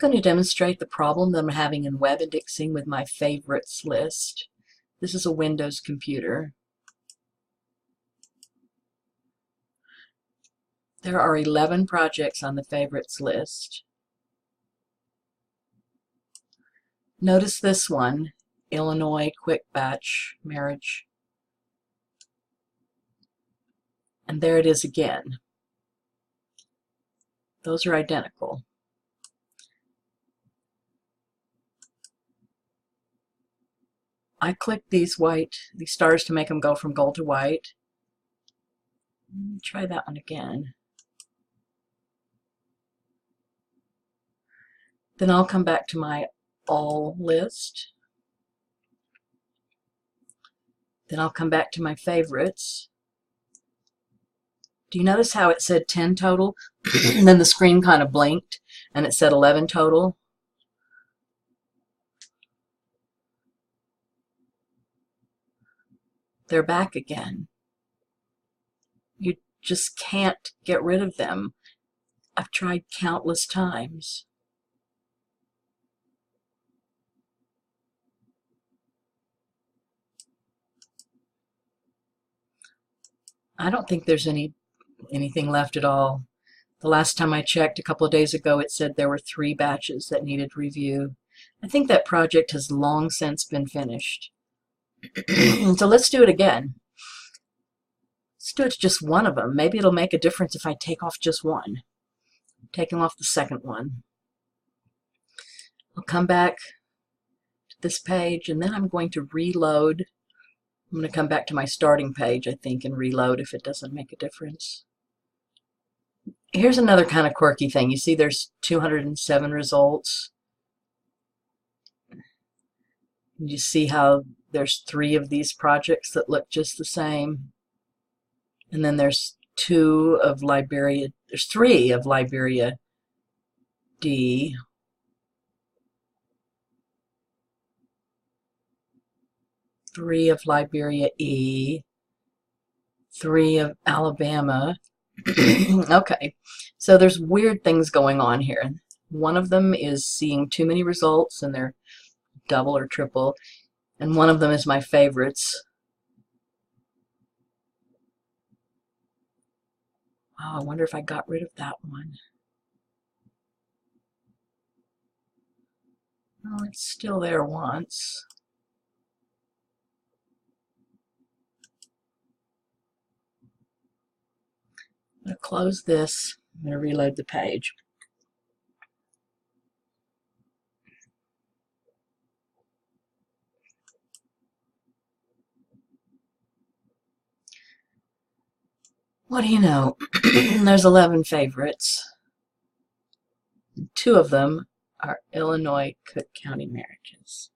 going to demonstrate the problem that I'm having in web indexing with my favorites list. This is a Windows computer. There are 11 projects on the favorites list. Notice this one, Illinois Quick Batch Marriage. And there it is again. Those are identical. I click these stars to make them go from gold to white. Try that one again. Then I'll come back to my all list. Then I'll come back to my favorites. Do you notice how it said 10 total? And then the screen kind of blinked and it said 11 total? They're back again. You just can't get rid of them. I've tried countless times. I don't think there's anything left at all. The last time I checked a couple of days ago, it said there were 3 batches that needed review. I think that project has long since been finished. So let's do it again. Let's do it to just one of them. Maybe it'll make a difference if I take off just one. I'm taking off the second one. I'll come back to this page and then I'm going to reload. I'm going to come back to my starting page, I think, and reload if it doesn't make a difference. Here's another kind of quirky thing. You see there's 207 results. You see how there's 3 of these projects that look just the same. And then there's 2 of Liberia. There's 3 of Liberia D. Three of Liberia E, 3 of Alabama. Okay, so there's weird things going on here. One of them is seeing too many results and they're double or triple, and one of them is my favorites. Oh, I wonder if I got rid of that one. Oh, it's still there once. I'm going to close this. I'm going to reload the page. What do you know? There's 11 favorites. 2 of them are Illinois Cook County marriages.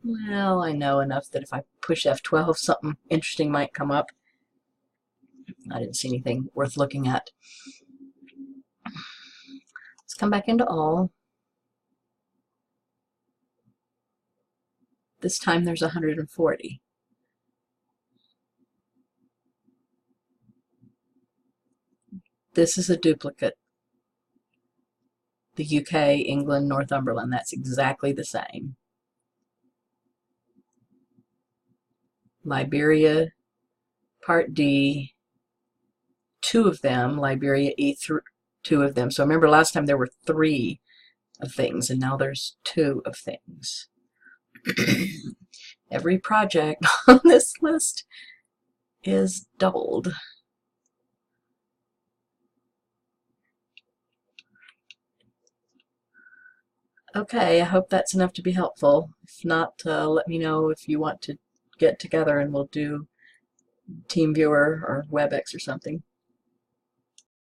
Well, I know enough that if I push F12, something interesting might come up. I didn't see anything worth looking at. Let's come back into all. This time there's 140. This is a duplicate. The UK, England, Northumberland, that's exactly the same. Liberia, Part D, 2 of them, Liberia E, 2 of them. So remember last time there were 3 of things, and now there's 2 of things. Every project on this list is doubled. Okay, I hope that's enough to be helpful. If not, let me know if you want to get together and we'll do TeamViewer or WebEx or something.